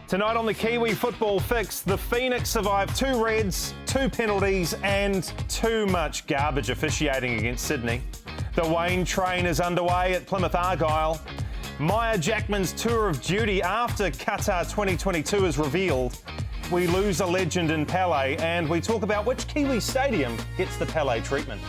Tonight on the Kiwi Football Fix, the Phoenix survived 2 reds, 2 penalties and too much garbage officiating against Sydney. The Wayne train is underway at Plymouth Argyle. Maia Jackman's tour of duty after Qatar 2022 is revealed. We lose a legend in Pele, and we talk about which Kiwi stadium gets the Pele treatment.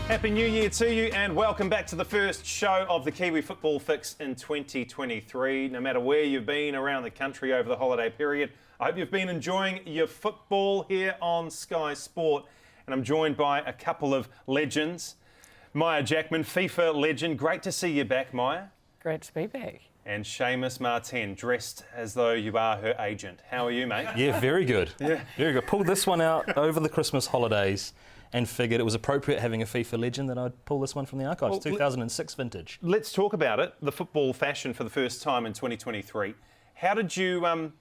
Happy New Year to you and welcome back to the first show of the Kiwi Football Fix in 2023. No matter where you've been around the country over the holiday period, I hope you've been enjoying your football here on Sky Sport. And I'm joined by a couple of legends. Maia Jackman, FIFA legend. Great to see you back, Maia. Great to be back. And Seamus Martin, dressed as though you are her agent. How are you, mate? Yeah, very good. Yeah. Very good. Pulled this one out over the Christmas holidays and figured it was appropriate having a FIFA legend that I'd pull this one from the archives, 2006 vintage. Let's talk about it, the football fashion for the first time in 2023. How did you come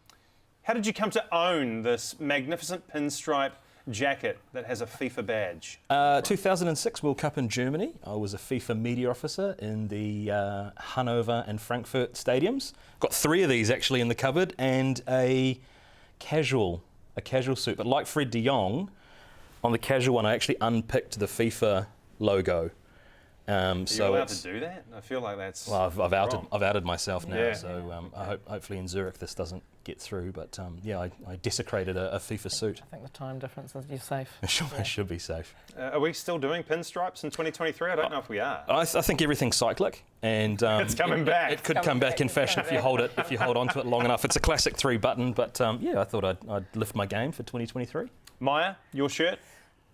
to own this magnificent pinstripe jacket that has a FIFA badge? 2006 World Cup in Germany. I was a FIFA media officer in the Hanover and Frankfurt stadiums. Got 3 of these actually in the cupboard and a casual suit. But like Fred de Jong, on the casual one, I actually unpicked the FIFA logo. Are you allowed to do that? I feel like that's I've outed myself now, yeah. so hopefully in Zurich this doesn't get through. But I desecrated a FIFA suit. I think the time difference is you're safe. I should be safe. Are we still doing pinstripes in 2023? I don't know if we are. I think everything's cyclic, and it's coming back. It could come back in fashion if you hold on to it long enough. It's a classic 3-button, but I thought I'd lift my game for 2023. Maia, your shirt?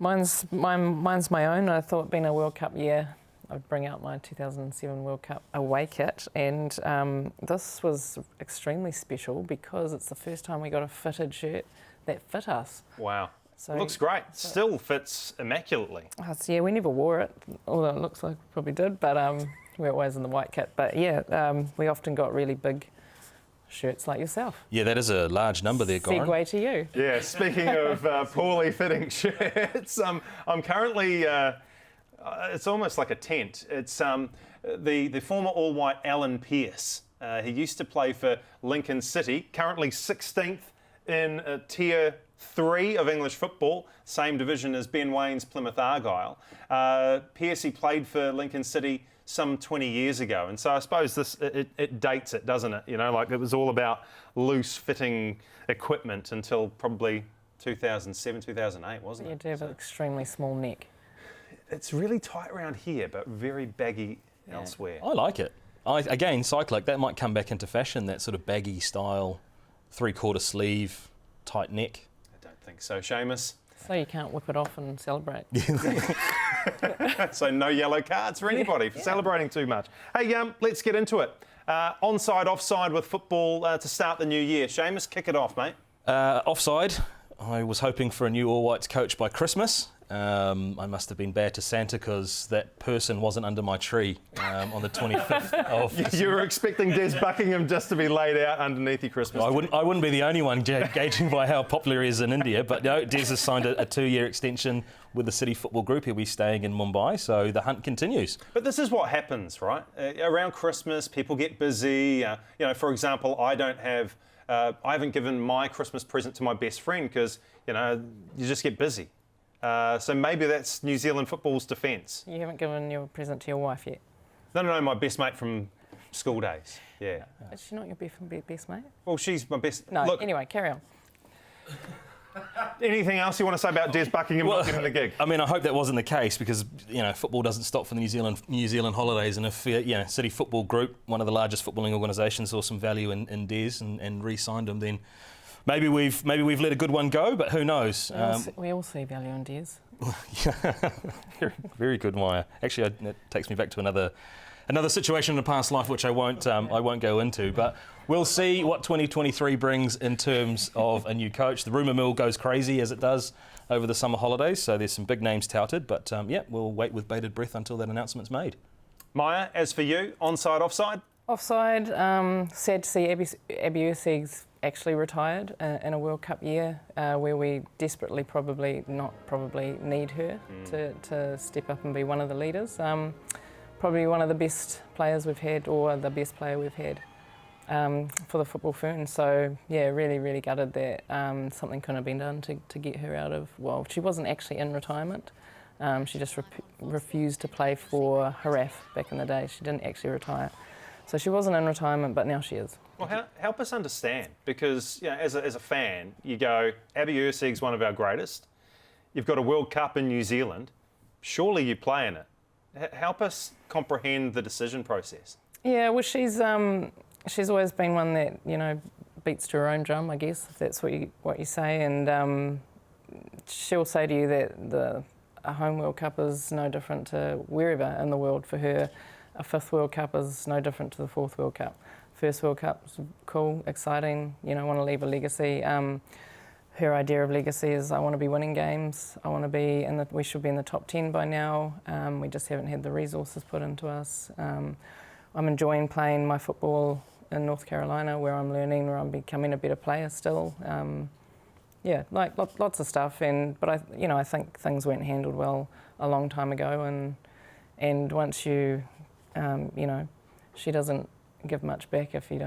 Mine's my own. I thought being a World Cup year, I'd bring out my 2007 World Cup away kit, and this was extremely special because it's the first time we got a fitted shirt that fit us. Wow. So, looks great. Still fits immaculately. Yeah, we never wore it, although it looks like we probably did, but we're always in the white kit. But yeah, we often got really big shirts like yourself. Yeah, that is a large number there, Goran. Segue to you. Yeah, speaking of poorly fitting shirts, I'm currently, it's almost like a tent. It's the former all-white Alan Pearce. He used to play for Lincoln City, currently 16th in Tier 3 of English football, same division as Ben Wane's Plymouth Argyle. Pearce, he played for Lincoln City some 20 years ago, and so I suppose it dates it, doesn't it? You know, like it was all about loose fitting equipment until probably 2007, 2008, wasn't it? You do have an extremely small neck. It's really tight around here, but very baggy elsewhere. I like it. Again, cyclic, that might come back into fashion, that sort of baggy style, 3/4 sleeve, tight neck. I don't think so, Seamus. So you can't whip it off and celebrate. So no yellow cards for anybody for celebrating too much. Hey, let's get into it. Onside, offside with football to start the new year. Seamus, kick it off, mate. Offside. I was hoping for a new All Whites coach by Christmas. I must have been bad to Santa because that person wasn't under my tree on the 25th of... You were expecting Des Buckingham just to be laid out underneath your Christmas tree. I wouldn't be the only one gauging by how popular he is in India, but no, Des has signed a 2-year extension with the City Football Group. He'll be staying in Mumbai, so the hunt continues. But this is what happens, right? Around Christmas, people get busy. For example, I haven't given my Christmas present to my best friend because, you just get busy. So maybe that's New Zealand football's defence. You haven't given your present to your wife yet? No, my best mate from school days. Yeah. Is she not your best mate? Well, she's my best... No, Look, anyway, carry on. Anything else you want to say about Des Buckingham not getting the gig? I mean, I hope that wasn't the case because, football doesn't stop for the New Zealand holidays, and if, City Football Group, one of the largest footballing organisations, saw some value in Des and re-signed him, then maybe we've let a good one go, but who knows? We all see value in Des. very, very good, Maia. Actually, that takes me back to another situation in a past life, which I won't go into. But we'll see what 2023 brings in terms of a new coach. The rumour mill goes crazy as it does over the summer holidays, so there's some big names touted. But we'll wait with bated breath until that announcement's made. Maia, as for you, onside, offside? Offside. Sad to see Abby Erceg's actually retired in a World Cup year where we desperately probably need her to step up and be one of the leaders. Probably one of the best players we've had, or the best player we've had for the football Ferns. So yeah, really, really gutted that something couldn't have been done to get her out of. Well, she wasn't actually in retirement. She just refused to play for Haraf back in the day. She didn't actually retire. So she wasn't in retirement, but now she is. Well, help us understand, because as a fan, you go, Abby Erceg's one of our greatest. You've got a World Cup in New Zealand. Surely you play in it. Help us comprehend the decision process. Yeah, well, she's always been one that beats to her own drum, I guess, if that's what you say, and she'll say to you that a home World Cup is no different to wherever in the world for her. A 5th World Cup is no different to the 4th World Cup. First World Cup's cool, exciting, want to leave a legacy. Her idea of legacy is, I want to be winning games. I want to be we should be in the top 10 by now. We just haven't had the resources put into us. I'm enjoying playing my football in North Carolina, where I'm learning, where I'm becoming a better player still. Like lots of stuff. But I think things weren't handled well a long time ago. And once you, she doesn't give much back if you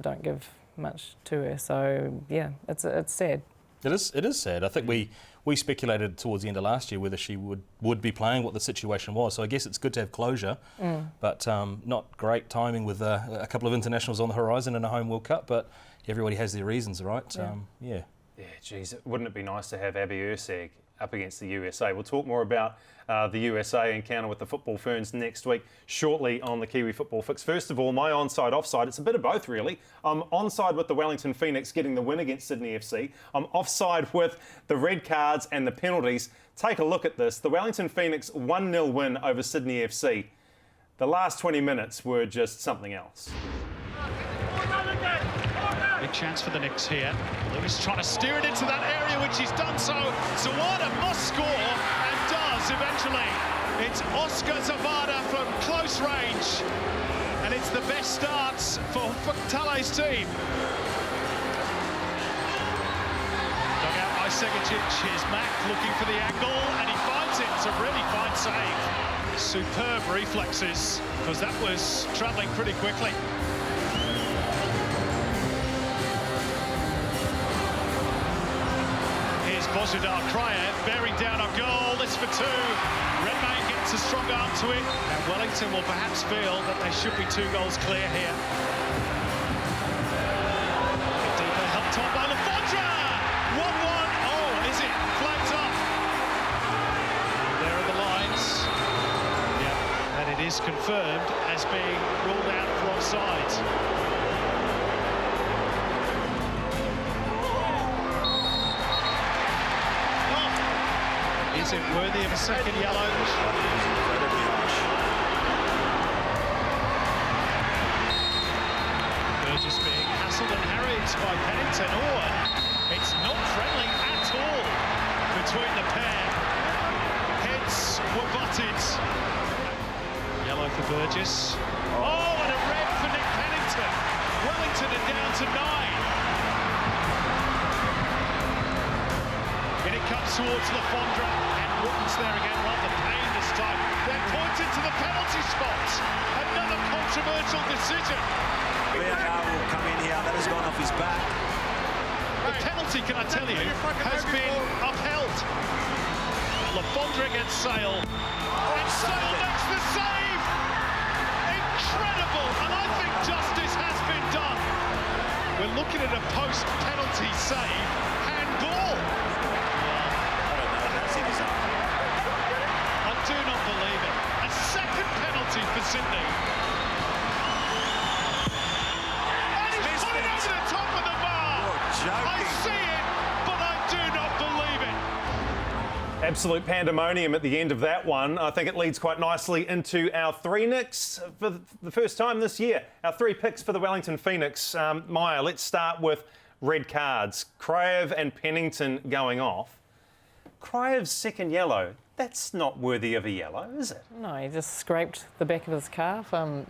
don't give much to her. So yeah, it's sad. It is sad. I think we speculated towards the end of last year whether she would be playing, what the situation was. So I guess it's good to have closure, but not great timing with a couple of internationals on the horizon and a home World Cup. But everybody has their reasons, right? Yeah, geez, wouldn't it be nice to have Abby Erceg up against the USA? We'll talk more about the USA encounter with the Football Ferns next week, shortly on the Kiwi Football Fix. First of all, my onside, offside, it's a bit of both really. I'm onside with the Wellington Phoenix getting the win against Sydney FC. I'm offside with the red cards and the penalties. Take a look at this. The Wellington Phoenix 1-0 win over Sydney FC. The last 20 minutes were just something else. Big chance for the Knicks here. Lewis trying to steer it into that area, which he's done so. Zawada must score, and does eventually. It's Oscar Zawada from close range, and it's the best starts for Tale's team. Dug out by Segacic. Here's Mack looking for the angle, and he finds it. It's a really fine save. Superb reflexes, because that was travelling pretty quickly. Bozidar Kraev bearing down on goal. This for two. Redmayne gets a strong arm to it. And Wellington will perhaps feel that they should be 2 goals clear here. Deeper helped on by Lafondra. 1-1. Oh, is it? Flags up. There are the lines. Yeah, and it is confirmed as being ruled out for offside. Is it worthy of a second yellow? Burgess being hassled and harried by Pennington. Oh, it's not friendly at all between the pair. Heads were butted. Yellow for Burgess. Oh, and a red for Nick Pennington. Wellington are down to 9. And it comes towards Lafondra. Wooden's there again, love the pain this time. They're pointed to the penalty spot. Another controversial decision. VAR will come in here, that has gone off his back. The penalty, can I tell you, has been upheld. Lafondra against Sale. And Sale makes the save! Incredible! And I think justice has been done. We're looking at a post-penalty save. Handball! I do not believe it. A second penalty for Sydney. And he's put it over the top of the bar. I see it, but I do not believe it. Absolute pandemonium at the end of that one. I think it leads quite nicely into our 3 nicks for the first time this year. Our 3 picks for the Wellington Phoenix. Maia, let's start with red cards. Kraev and Pennington going off. Kraev's second yellow. That's not worthy of a yellow, is it? No, he just scraped the back of his calf. And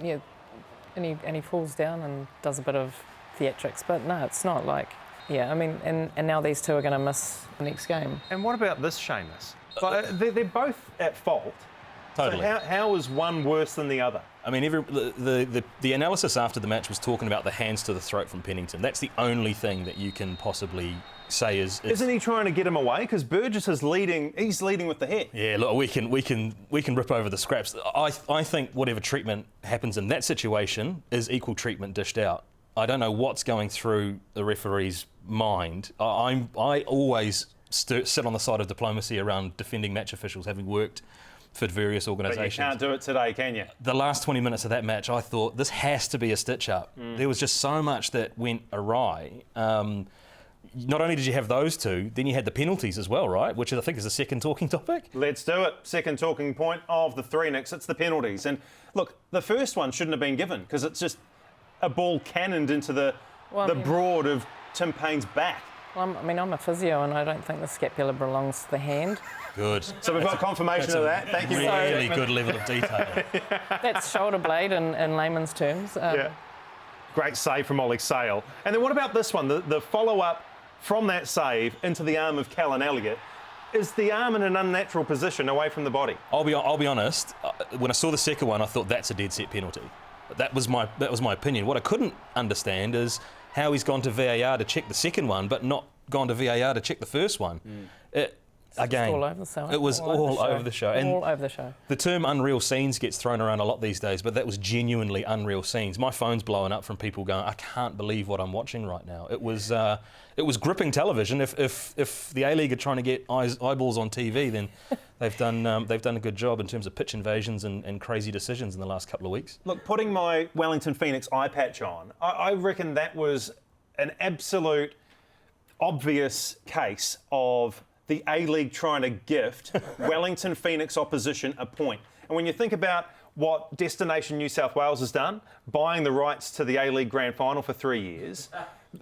he falls down and does a bit of theatrics. But no, it's not like, and now these two are going to miss the next game. And what about this, Seamus? Like, they're both at fault. Totally. So how is one worse than the other? I mean, the analysis after the match was talking about the hands to the throat from Pennington. That's the only thing that you can possibly say is... Isn't he trying to get him away? Because Burgess is leading. He's leading with the head. Yeah, look, we can rip over the scraps. I think whatever treatment happens in that situation is equal treatment dished out. I don't know what's going through the referee's mind. I always sit on the side of diplomacy around defending match officials, having worked for various organisations. But you can't do it today, can you? The last 20 minutes of that match, I thought this has to be a stitch-up. There was just so much that went awry. Not only did you have those two, then you had the penalties as well, right? Which I think is the second talking topic. Let's do it. Second talking point of the three, Nix. It's the penalties. And look, the first one shouldn't have been given because it's just a ball cannoned into the broad of Tim Payne's back. Well, I'm a physio and I don't think the scapula belongs to the hand. Good. So we've got confirmation of that. Thank you. Really good level of detail. That's shoulder blade in layman's terms. Yeah. Great save from Ollie Sale. And then what about this one? The follow-up from that save into the arm of Callan Elliott. Is the arm in an unnatural position away from the body? I'll be honest. When I saw the second one, I thought that's a dead set penalty. That was my opinion. What I couldn't understand is how he's gone to VAR to check the second one, but not gone to VAR to check the first one. Again, all over the show. It was all over the show. And all over the show. The term unreal scenes gets thrown around a lot these days, but that was genuinely unreal scenes. My phone's blowing up from people going, I can't believe what I'm watching right now. It was gripping television. If the A-League are trying to get eyeballs on TV, then they've done a good job in terms of pitch invasions and crazy decisions in the last couple of weeks. Look, putting my Wellington Phoenix eye patch on, I reckon that was an absolute obvious case of the A-League trying to gift Wellington Phoenix opposition a point. And when you think about what Destination New South Wales has done, buying the rights to the A-League Grand Final for 3 years,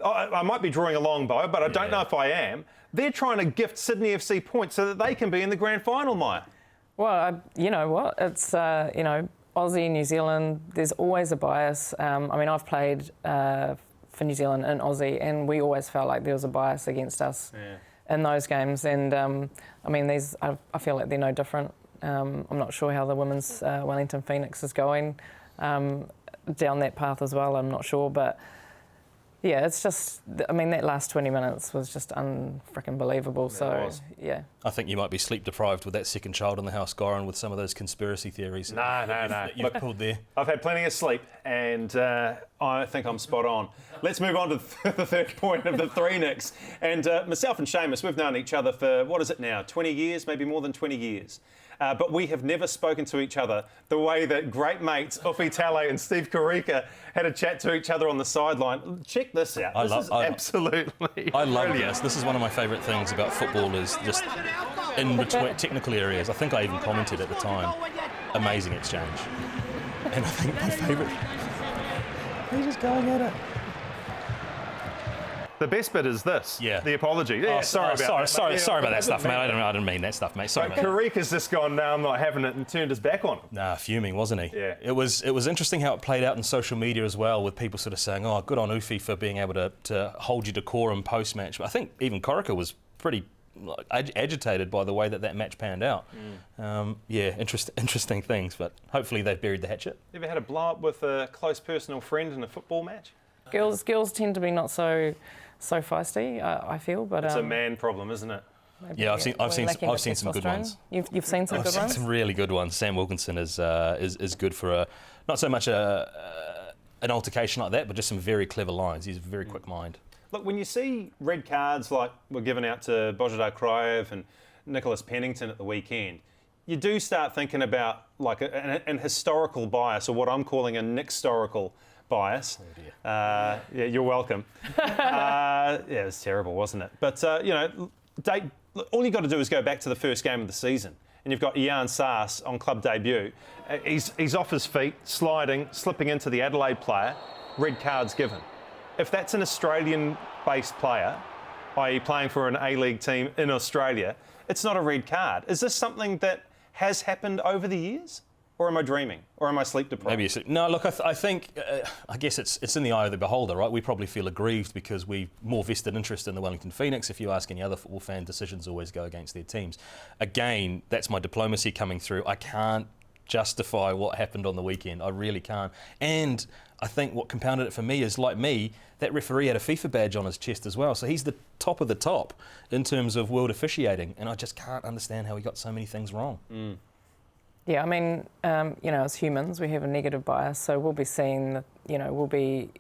I might be drawing a long bow, but I don't know if I am. They're trying to gift Sydney FC points so that they can be in the Grand Final, Maia. Well, you know what? It's, Aussie, New Zealand, there's always a bias. I've played for New Zealand and Aussie, and we always felt like there was a bias against us. Yeah. In those games, and I feel like they're no different. I'm not sure how the women's Wellington Phoenix is going down that path as well. I'm not sure, but yeah, it's just. That last 20 minutes was just unfreaking believable. So yeah, I think you might be sleep deprived with that second child in the house, Goran, with some of those conspiracy theories. No. That you've pulled there. I've had plenty of sleep, and I think I'm spot on. Let's move on to the third point of the three, Nix. And myself and Seamus, we've known each other for, what is it now, 20 years, maybe more than 20 years. But we have never spoken to each other the way that great mates Ufi Tale and Steve Karika had a chat to each other on the sideline. Check this out. This is absolutely I love brilliant. this. This is one of my favourite things about football is just in between technical areas. I think I even commented at the time. Amazing exchange. And I think my favourite... He's just going at it. The best bit is this. Yeah. The apology. Yeah, sorry about that stuff, mate. I didn't mean that stuff, mate. Sorry, mate. Karika's just gone, no, I'm not having it, and turned his back on him. Nah, fuming, wasn't he? Yeah. It was interesting how it played out in social media as well, with people sort of saying, oh, good on Ufi for being able to hold your decorum post-match. But I think even Karika was pretty agitated by the way that match panned out. Interesting things, but hopefully they've buried the hatchet. Ever had a blow-up with a close personal friend in a football match? Girls tend to be not so feisty, I feel, but it's a man problem, isn't it? Yeah, I've seen some good ones. You've seen some good ones? I've seen some really good ones. Sam Wilkinson is good for not so much an altercation like that, but just some very clever lines. He's a very quick mind. Look, when you see red cards like were given out to Božidar Krajev and Nicholas Pennington at the weekend, you do start thinking about like an historical bias, or what I'm calling a NIXtorical bias. Oh dear. Yeah, you're welcome. Yeah, it was terrible, wasn't it? But, all you got to do is go back to the first game of the season, and you've got Ian Saas on club debut. He's off his feet, slipping into the Adelaide player, red cards given. If that's an Australian-based player, i.e. playing for an A-League team in Australia, it's not a red card. Is this something that has happened over the years? Or am I dreaming? Or am I sleep deprived? No, look, I think, I guess it's in the eye of the beholder, right? We probably feel aggrieved because we've more vested interest in the Wellington Phoenix. If you ask any other football fan, decisions always go against their teams. Again, that's my diplomacy coming through. I can't justify what happened on the weekend. I really can't. And I think what compounded it for me is, like me, that referee had a FIFA badge on his chest as well. So he's the top of the top in terms of world officiating. And I just can't understand how he got so many things wrong. Yeah, I mean, as humans, we have a negative bias, so we'll be seeing, we'll be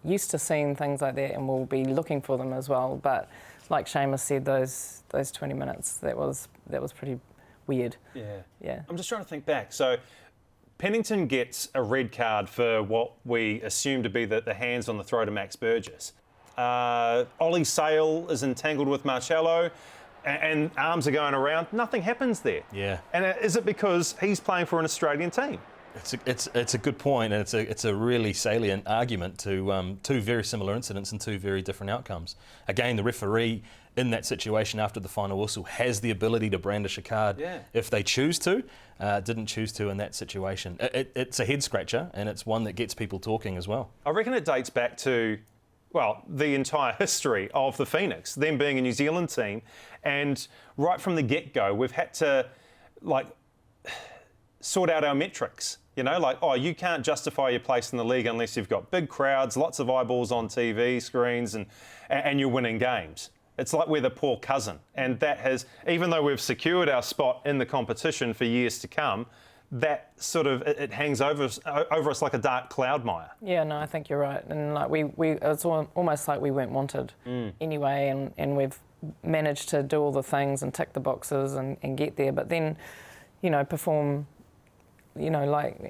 used to seeing things like that, and we'll be looking for them as well. But like Seamus said, those 20 minutes, that was pretty weird. Yeah. I'm just trying to think back. So Pennington gets a red card for what we assume to be the hands on the throat of Max Burgess. Ollie Sale is entangled with Marcello, and arms are going around. Nothing happens there. Yeah. And is it because he's playing for an Australian team? It's a good point, and it's a really salient argument to two very similar incidents and two very different outcomes. Again, the referee in that situation after the final whistle has the ability to brandish a card if they choose to. Didn't choose to in that situation. It's a head scratcher, and it's one that gets people talking as well. I reckon it dates back to, the entire history of the Phoenix, them being a New Zealand team, and right from the get-go, we've had to sort out our metrics. You can't justify your place in the league unless you've got big crowds, lots of eyeballs on TV screens, and you're winning games. It's like we're the poor cousin. And that has, even though we've secured our spot in the competition for years to come, that sort of, it hangs over us like a dark cloud, Maia. Yeah, no, I think you're right. And it's almost like we weren't wanted anyway, and we've managed to do all the things and tick the boxes and get there. But then, perform,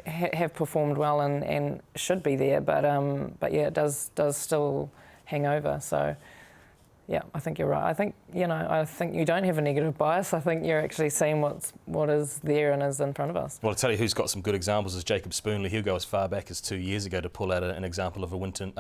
have performed well and should be there. But yeah, it does still hang over. So yeah, I think you're right. I think you don't have a negative bias. I think you're actually seeing what is there and is in front of us. Well, I'll tell you who's got some good examples is Jacob Spoonley. He'll go as far back as 2 years ago to pull out an example of a Winton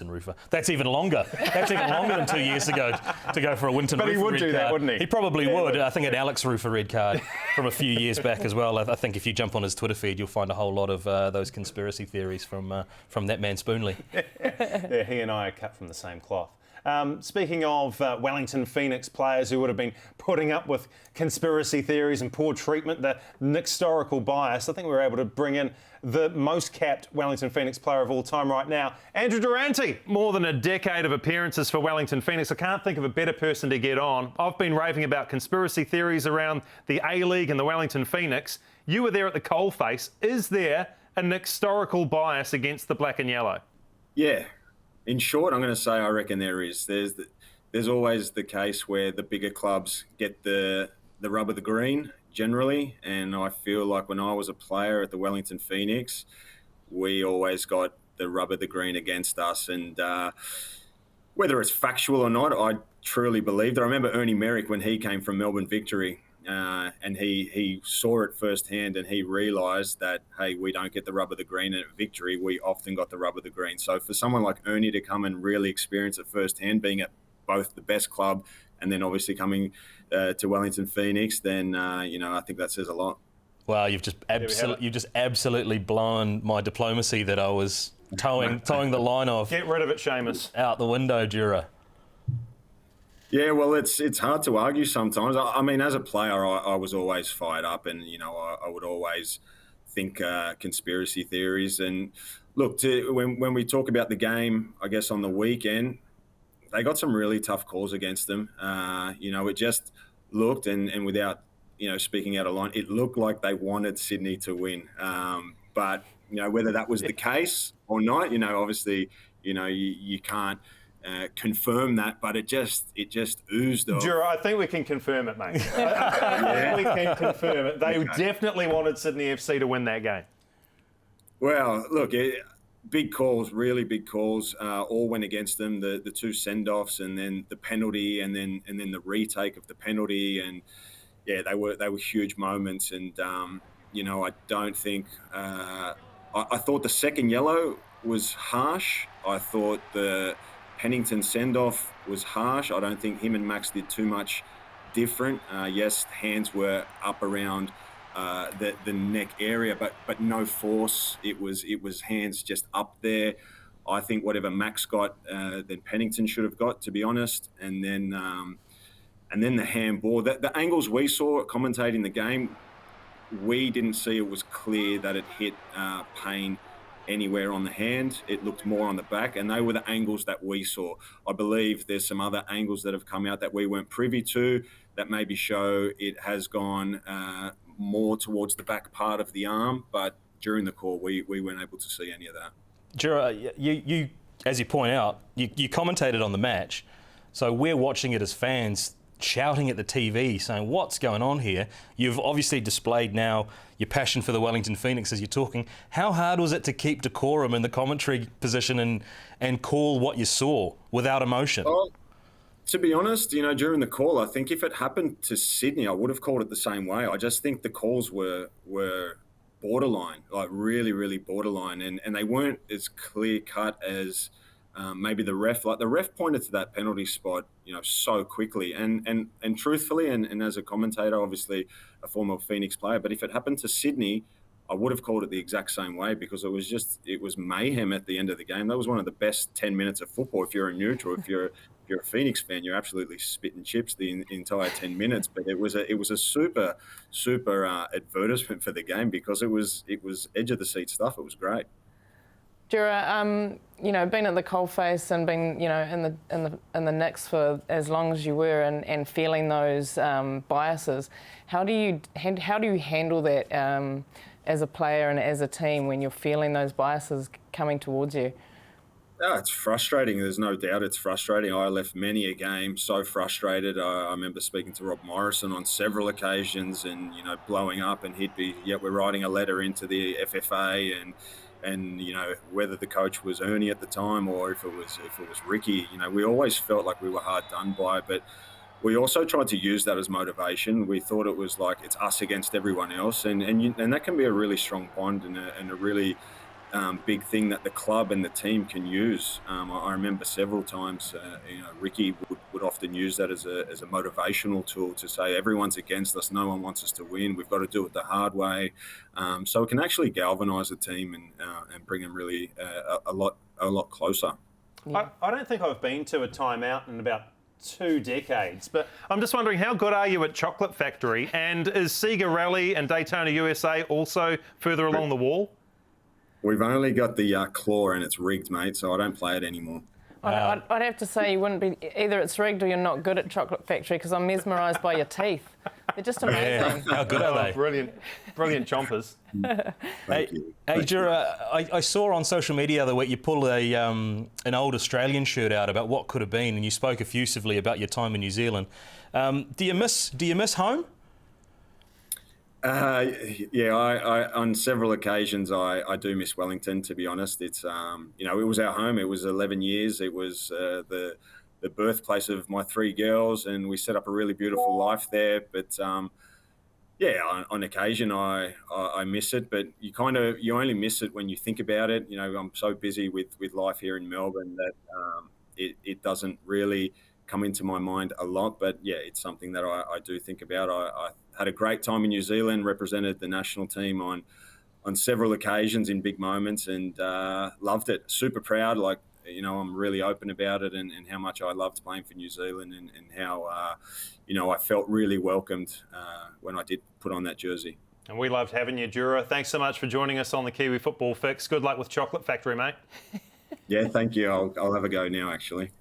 roofer. That's even longer. That's even longer than 2 years ago to go for a Winton roofer. But he would do that, wouldn't he? He probably would. I think an Alex Roofer red card from a few years back as well. I think if you jump on his Twitter feed, you'll find a whole lot of those conspiracy theories from that man Spoonley. Yeah, he and I are cut from the same cloth. Speaking of Wellington Phoenix players who would have been putting up with conspiracy theories and poor treatment, the NIXtorical bias, I think we were able to bring in the most capped Wellington Phoenix player of all time right now, Andrew Durante. More than a decade of appearances for Wellington Phoenix. I can't think of a better person to get on. I've been raving about conspiracy theories around the A-League and the Wellington Phoenix. You were there at the coalface. Is there a NIXtorical bias against the black and yellow? Yeah. In short, I'm going to say I reckon there is. There's always the case where the bigger clubs get the rub of the green generally, and I feel like when I was a player at the Wellington Phoenix, we always got the rub of the green against us. And whether it's factual or not, I truly believed it. I remember Ernie Merrick when he came from Melbourne Victory. And he saw it firsthand, and he realised that, hey, we don't get the rub of the green, and at Victory we often got the rub of the green. So for someone like Ernie to come and really experience it firsthand, being at both the best club and then obviously coming to Wellington Phoenix, then I think that says a lot. Well, you've just absolutely blown my diplomacy that I was towing the line of. Get rid of it, Seamus. Out the window, Dura. Yeah, well, it's hard to argue sometimes. I mean, as a player, I was always fired up, and I would always think conspiracy theories. And look, when we talk about the game, I guess on the weekend, they got some really tough calls against them. It just looked, and without speaking out of line, it looked like they wanted Sydney to win. But whether that was the case or not, obviously, you can't confirm that, but it just oozed off. Dura, I think we can confirm it, mate. I think we can confirm it. They definitely wanted Sydney FC to win that game. Well, look, big calls, really big calls, all went against them. The two send-offs, and then the penalty, and then the retake of the penalty, and yeah, they were huge moments. And I don't think I thought the second yellow was harsh. I thought the Pennington send-off was harsh. I don't think him and Max did too much different. Yes, hands were up around the neck area, but no force. It was hands just up there. I think whatever Max got, then Pennington should have got, to be honest. And then the handball. The angles we saw commentating the game, we didn't see it was clear that it hit Payne anywhere on the hand. It looked more on the back, and they were the angles that we saw. I believe there's some other angles that have come out that we weren't privy to that maybe show it has gone more towards the back part of the arm, but during the call we weren't able to see any of that. Jura, you as you point out, you commentated on the match, so we're watching it as fans, shouting at the TV, saying, what's going on here? You've obviously displayed now your passion for the Wellington Phoenix as you're talking. How hard was it to keep decorum in the commentary position and call what you saw without emotion? Well, to be honest, during the call, I think if it happened to Sydney, I would have called it the same way. I just think the calls were borderline, like really, really borderline, and they weren't as clear-cut as maybe the ref. Like the ref pointed to that penalty spot, so quickly. And truthfully, and as a commentator, obviously a former Phoenix player, but if it happened to Sydney, I would have called it the exact same way, because it was mayhem at the end of the game. That was one of the best 10 minutes of football. If you're a neutral, if you're a Phoenix fan, you're absolutely spitting chips the entire 10 minutes. But it was a super advertisement for the game, because it was edge of the seat stuff. It was great. Jura, been at the coalface and been, in the Nix for as long as you were, and feeling those biases. How do you handle that as a player and as a team when you're feeling those biases coming towards you? Oh, it's frustrating. There's no doubt it's frustrating. I left many a game so frustrated. I remember speaking to Robertson on several occasions, and blowing up, and he'd be, we're writing a letter into the FFA, and whether the coach was Ernie at the time or if it was Ricky, we always felt like we were hard done by. But we also tried to use that as motivation. We thought it was like it's us against everyone else, and that can be a really strong bond and a really big thing that the club and the team can use. I remember several times, Ricky would often use that as a motivational tool to say everyone's against us, no one wants us to win, we've got to do it the hard way. So it can actually galvanise the team and bring them really a lot closer. Yeah. I don't think I've been to a timeout in about 2 decades, but I'm just wondering, how good are you at Chocolate Factory, and is Sega Rally and Daytona USA also further along the wall? We've only got the claw, and it's rigged, mate, so I don't play it anymore. I'd have to say you wouldn't be, either it's rigged or you're not good at Chocolate Factory, because I'm mesmerised by your teeth. They're just amazing. Yeah. How good are they? Brilliant chompers. Thank you. Hey, Jura, I saw on social media the other week you pulled an old Australian shirt out about what could have been, and you spoke effusively about your time in New Zealand. Do you miss home? I on several occasions I do miss Wellington, to be honest. It's it was our home. It was 11 years. It was the birthplace of my 3 girls, and we set up a really beautiful life there. But on occasion I miss it, but you only miss it when you think about it. I'm so busy with life here in Melbourne that it doesn't really come into my mind a lot. But yeah, it's something that I do think about. I had a great time in New Zealand, represented the national team on several occasions in big moments, and loved it. Super proud. I'm really open about it, and how much I loved playing for New Zealand, and how I felt really welcomed when I did put on that jersey. And we loved having you, Jura. Thanks so much for joining us on the Kiwi Football Fix. Good luck with Chocolate Factory, mate. Yeah, thank you. I'll have a go now, actually.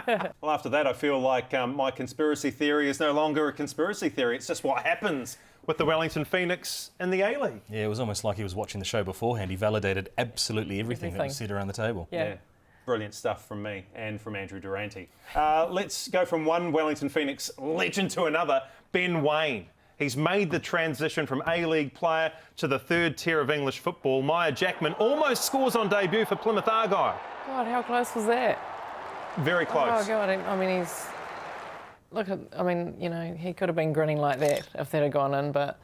Well, after that, I feel like my conspiracy theory is no longer a conspiracy theory. It's just what happens with the Wellington Phoenix in the A-League. Yeah, it was almost like he was watching the show beforehand. He validated absolutely everything that was said around the table. Yeah. Brilliant stuff from me and from Andrew Durante. Let's go from one Wellington Phoenix legend to another, Ben Waine. He's made the transition from A-League player to the 3rd tier of English football. Maia Jackman almost scores on debut for Plymouth Argyle. God, how close was that? Very close. Oh, God, I mean, he could have been grinning like that if that had gone in, but...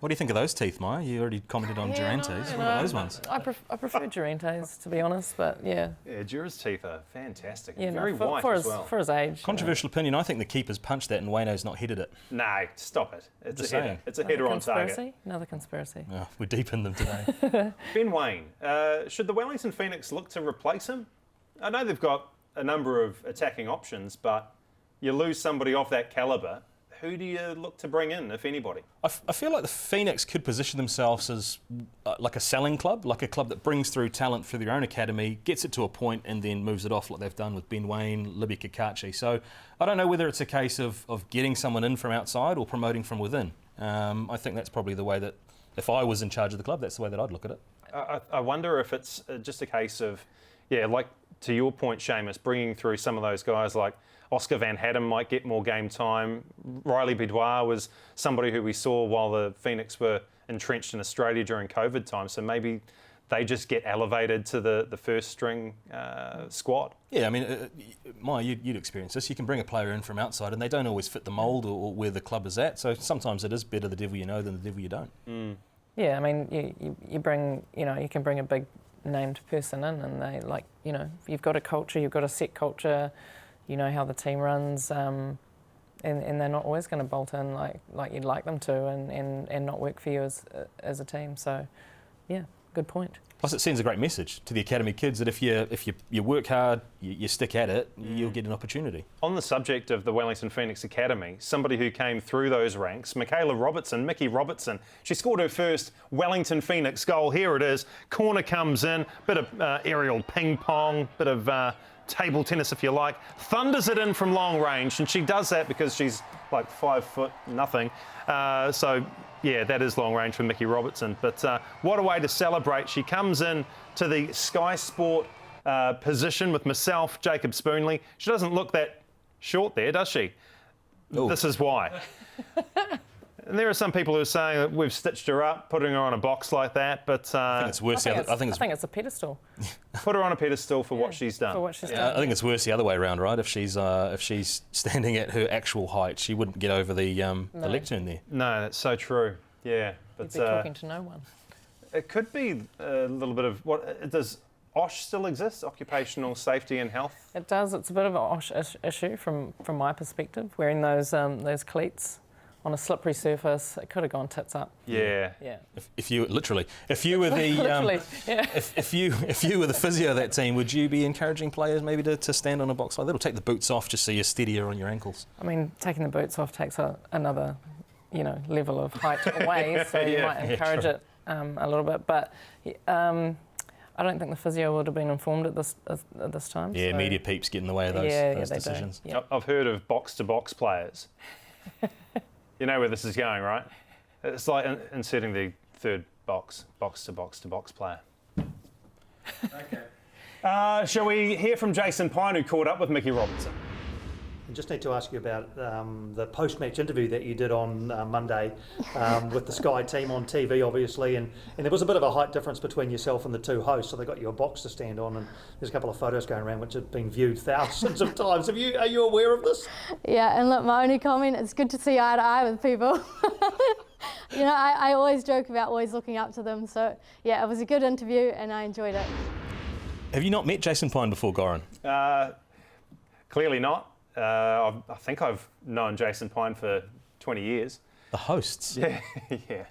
What do you think of those teeth, Maia? You already commented on Durante's. What about those ones? I prefer Durante's, to be honest, but yeah. Yeah, Jura's teeth are fantastic. Yeah, very white as well. For his age. Controversial opinion, I think the keeper's punched that and Wayno's not headed it. No, stop it. It's Just a header. saying. It's a header on target. Another conspiracy. Oh, we're deep in them today. Ben Waine, should the Wellington Phoenix look to replace him? I know they've got a number of attacking options, but you lose somebody of that calibre. who do you look to bring in, if anybody? I feel like the Phoenix could position themselves as like a selling club, like a club that brings through talent through their own academy, gets it to a point and then moves it off like they've done with Ben Waine, Libby Kakachi. So I don't know whether it's a case of getting someone in from outside or promoting from within. I think that's probably the way that, if I was in charge of the club, that's the way that I'd look at it. I wonder if it's just a case of, like to your point, Seamus, bringing through some of those guys like Oscar Van Hatten might get more game time. Riley Bidouar was somebody who we saw while the Phoenix were entrenched in Australia during COVID time. So maybe they just get elevated to the first string squad. Yeah, I mean, Maia, you'd experience this. You can bring a player in from outside and they don't always fit the mould or where the club is at. So sometimes it is better the devil you know than the devil you don't. Mm. Yeah, I mean, you bring, you can bring a big named person in and they you've got a culture, you've got a set culture, you know how the team runs, and they're not always going to bolt in like you'd like them to and not work for you as a team. So, yeah, good point. Plus, it sends a great message to the academy kids that if you work hard, you stick at it, you'll get an opportunity. On the subject of the Wellington Phoenix Academy, somebody who came through those ranks, Mickey Robertson, she scored her first Wellington Phoenix goal. Here it is. Corner comes in, bit of aerial ping pong, bit of table tennis if you like, thunders it in from long range, and she does that because she's like 5'0", nothing. So yeah, that is long range for Mickey Robertson. But what a way to celebrate. She comes in to the Sky Sport position with myself, Jacob Spoonley. She doesn't look that short there, does she? Ooh. This is why. And there are some people who are saying that we've stitched her up, putting her on a box like that, but I think it's worse. I think it's a pedestal. Put her on a pedestal for what she's done. For what she's done. I think it's worse the other way around, right? If she's standing at her actual height, she wouldn't get over the lectern there. No, that's so true. Yeah, but you'd be talking to no one. It could be a little bit of what does. OSH still exist, occupational safety and health? It does. It's a bit of an OSH issue from my perspective. Wearing those cleats on a slippery surface, it could have gone tits up. Yeah. Yeah. If you were the if you were the physio of that team, would you be encouraging players maybe to stand on a box like that, or take the boots off just so you're steadier on your ankles? I mean, taking the boots off takes another, level of height away, so you might encourage it a little bit. But I don't think the physio would have been informed at this time. Yeah, so media peeps get in the way of those decisions. Yeah. I've heard of box-to-box players. You know where this is going, right? It's like inserting the third box-to-box-to-box player. Okay. Shall we hear from Jason Pine, who caught up with Mickey Robertson? I just need to ask you about the post-match interview that you did on Monday with the Sky team on TV, obviously, and there was a bit of a height difference between yourself and the two hosts, so they got you a box to stand on, and there's a couple of photos going around which have been viewed thousands of times. Are you aware of this? Yeah, and look, my only comment, it's good to see eye to eye with people. I always joke about always looking up to them, so yeah, it was a good interview and I enjoyed it. Have you not met Jason Pine before, Goran? Clearly not. I think I've known Jason Pine for 20 years. The hosts? Yeah.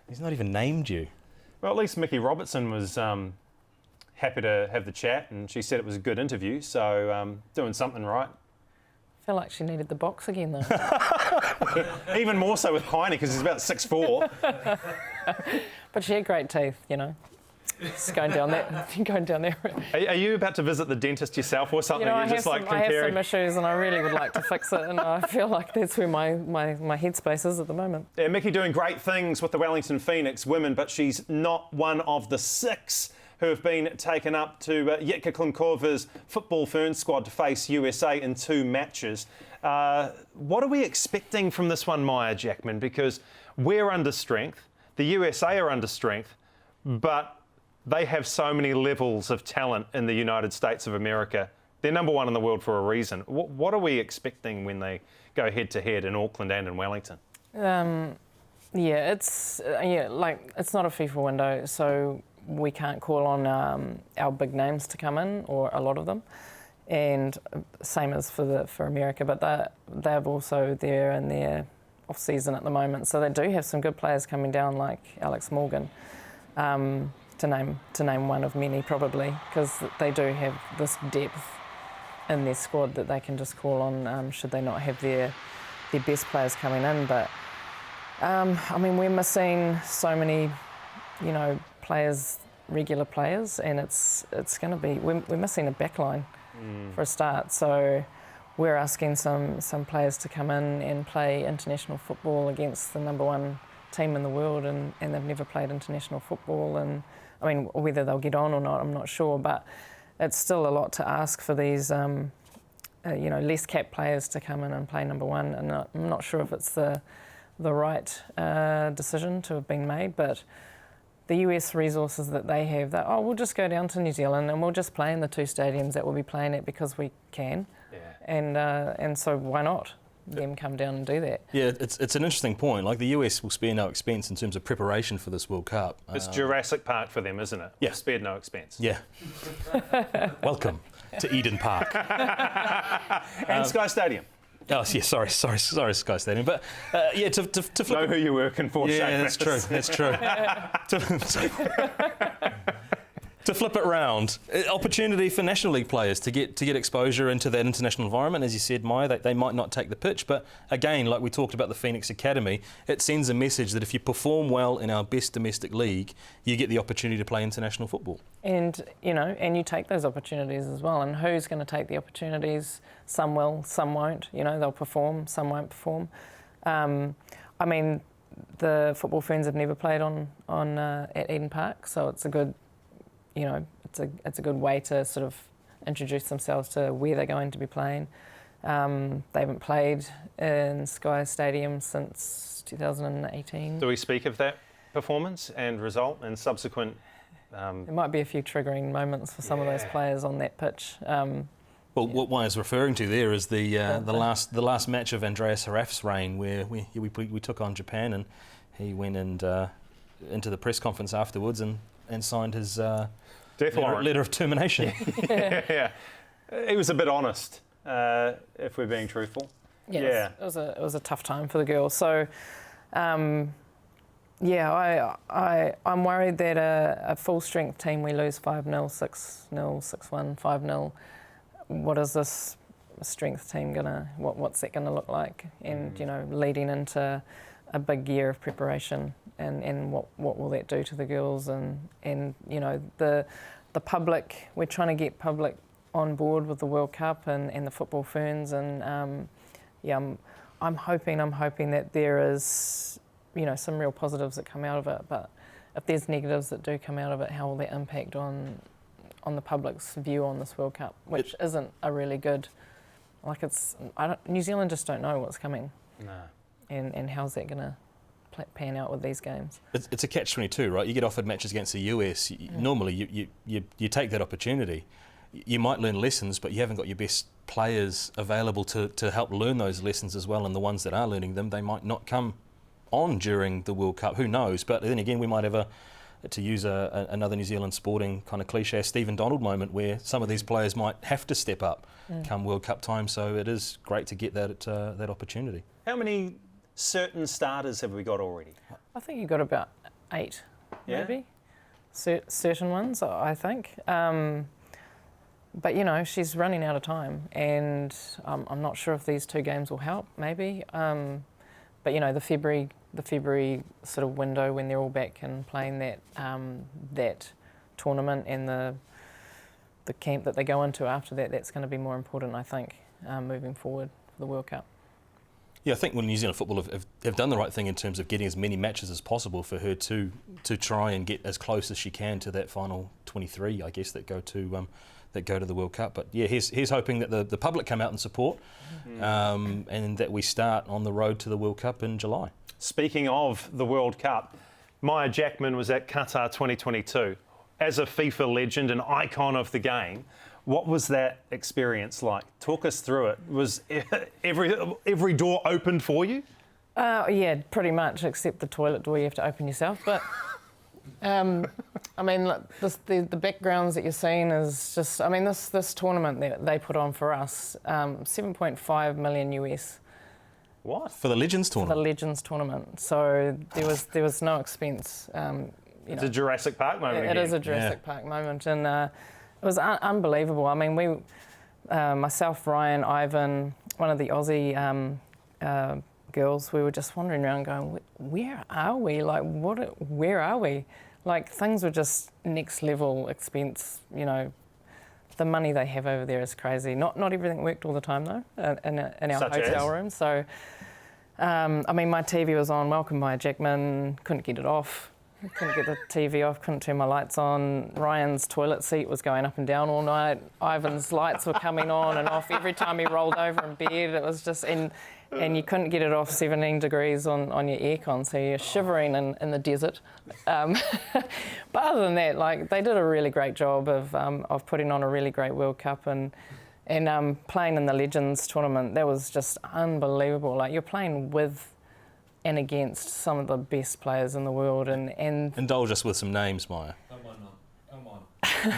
He's not even named you. Well, at least Mickey Robertson was happy to have the chat, and she said it was a good interview, so doing something right. I feel like she needed the box again, though. Even more so with Piney, because he's about 6'4". But she had great teeth, Just going down there. Are you about to visit the dentist yourself or something? I have some issues and I really would like to fix it, and I feel like that's where my headspace is at the moment. Yeah, Mickey doing great things with the Wellington Phoenix women, but she's not one of the 6 who have been taken up to Jitka Klimkova's football Ferns squad to face USA in 2 matches. What are we expecting from this one, Maia Jackman? Because we're under strength, the USA are under strength, but they have so many levels of talent in the United States of America. They're number 1 in the world for a reason. What are we expecting when they go head-to-head in Auckland and in Wellington? It's not a FIFA window, so we can't call on our big names to come in, or a lot of them. And same as for America, but they're also there in their off-season at the moment. So they do have some good players coming down, like Alex Morgan. To name one of many, probably, because they do have this depth in their squad that they can just call on should they not have their their best players coming in. But I mean, we're missing so many, you know, players, regular players, and it's going to be we're missing a backline for a start. So we're asking some players to come in and play international football against the #1 team in the world, and they've never played international football. And I mean, whether they'll get on or not, I'm not sure, but it's still a lot to ask for these, you know, less capped players to come in and play #1. And I'm not sure if it's the right decision to have been made, but the US resources that they have, that we'll just go down to New Zealand and we'll just play in the 2 stadiums that we'll be playing at because we can, and so why not them come down and do that? Yeah, it's an interesting point. Like, the US will spare no expense in terms of preparation for this World Cup. It's Jurassic Park for them, isn't it? Yeah. Spared no expense. Yeah. Welcome to Eden Park. And Sky Stadium. Oh, yeah, sorry, Sky Stadium. But, yeah, to flip... Know who you're working for, Yeah, Shane. that's true. To flip it round, opportunity for National League players to get exposure into that international environment. As you said, Maia, they might not take the pitch, but again, like we talked about the Phoenix Academy, it sends a message that if you perform well in our best domestic league, you get the opportunity to play international football. And, you know, and you take those opportunities as well. And who's going to take the opportunities? Some will, some won't. You know, they'll perform, some won't perform. I mean, the football Ferns have never played on at Eden Park, so it's a good, you know, it's a good way to sort of introduce themselves to where they're going to be playing. They haven't played in Sky Stadium since 2018. Do we speak of that performance and result and subsequent? There might be a few triggering moments for some of those players on that pitch. Well, what Maia's referring to there is the last match of Andreas Haraf's reign, where we took on Japan, and he went into the press conference afterwards and signed his letter of termination. Yeah. He was a bit honest, if we're being truthful. It was a tough time for the girls. So, I'm worried that a full strength team, we lose 5-0, 6-0, 6-1, 5-0. What is this strength team what's that gonna look like? And you know, leading into a big year of preparation, and what will that do to the girls? And you know, the public, we're trying to get public on board with the World Cup and the football Ferns, and I'm hoping that there is, you know, some real positives that come out of it. But if there's negatives that do come out of it, how will that impact on the public's view on this World Cup, which isn't a really good, like New Zealand just don't know what's coming. No. And how's that going to pan out with these games? It's a catch-22, right? You get offered matches against the US. Normally, you take that opportunity. You might learn lessons, but you haven't got your best players available to help learn those lessons as well. And the ones that are learning them, they might not come on during the World Cup. Who knows? But then again, we might have to use another New Zealand sporting kind of cliche Stephen Donald moment, where some of these players might have to step up come World Cup time. So it is great to get that opportunity. How many certain starters have we got already? I think you've got about 8, maybe. Certain ones, I think. But you know, she's running out of time, and I'm not sure if these 2 games will help. Maybe, but you know, the February sort of window when they're all back and playing that tournament, and the camp that they go into after that, that's going to be more important, I think, moving forward for the World Cup. Yeah, I think when New Zealand football have done the right thing in terms of getting as many matches as possible for her to try and get as close as she can to that final 23, I guess, that go to the World Cup. But yeah, here's hoping that the public come out and support, and that we start on the road to the World Cup in July. Speaking of the World Cup, Maia Jackman was at Qatar 2022. As a FIFA legend, an icon of the game, what was that experience like? Talk us through it. Was every door opened for you? Yeah, pretty much, except the toilet door you have to open yourself. But I mean, the backgrounds that you're seeing is just, I mean, this tournament that they put on for us, 7.5 million US. What? For the Legends tournament? For the Legends tournament. So there was no expense. It's a Jurassic Park moment. It is a Jurassic Park moment, and it was unbelievable. I mean, we, myself, Ryan, Ivan, one of the Aussie girls, we were just wandering around going, where are we? Like, where are we? Like, things were just next level expense, you know. The money they have over there is crazy. Not everything worked all the time, though, in our Such hotel as? room. So, I mean, my TV was on, welcome Maia Jackman, couldn't get it off. Couldn't get the TV off, couldn't turn my lights on. Ryan's toilet seat was going up and down all night. Ivan's lights were coming on and off every time he rolled over in bed. It was just, and you couldn't get it off 17 degrees on your aircon, so you're shivering in the desert. But other than that, like, they did a really great job of putting on a really great World Cup and playing in the Legends tournament. That was just unbelievable. Like, you're playing with and against some of the best players in the world, and Indulge us with some names, Maia. Come on.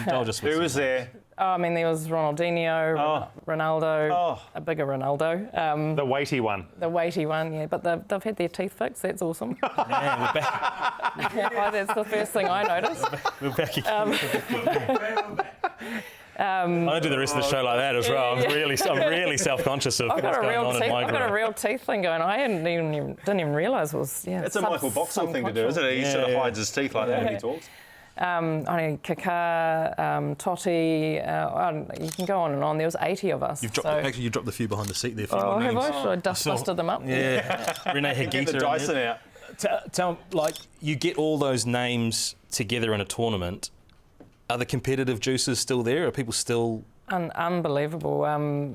Indulge us with Who some was names. there? oh, I mean, there was Ronaldinho, Ronaldo, a bigger Ronaldo, The weighty one. the weighty one, yeah. But they've had their teeth fixed. That's awesome. Yeah, we're back. Well, that's the first thing I noticed. We're back again. I do the rest of the show like that as well. I'm really self-conscious of I've what's got a going real on in teeth. my I've got a group. real teeth thing going. I didn't even realise it was. Yeah, It's a Michael Boxall thing to do, isn't it? He sort of hides his teeth like that when he talks. I mean, Qatar, Totti, you can go on and on. There was 80 of us. You dropped a few behind the seat there. For Oh, your have names. I? Should I dust-busted them up? Yeah. Renee Get the Higuita. Dyson out. Tell, like, you get all those names together in a tournament. Are the competitive juices still there? Are people still... Unbelievable. I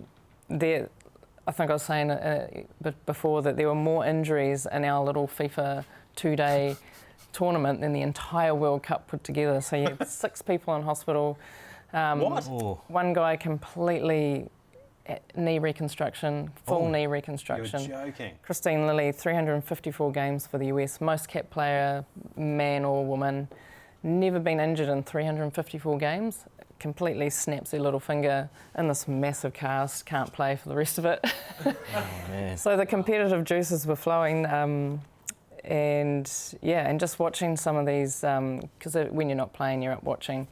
think I was saying before that there were more injuries in our little FIFA 2-day tournament than the entire World Cup put together. So you had 6 people in hospital. What? Oh, One guy completely knee reconstruction, full knee You're reconstruction. joking. Christine Lilly, 354 games for the US, most capped player, man or woman. Never been injured in 354 games. Completely snaps their little finger in this massive cast, can't play for the rest of it. man. So the competitive juices were flowing, and just watching some of these, because when you're not playing, you're up watching.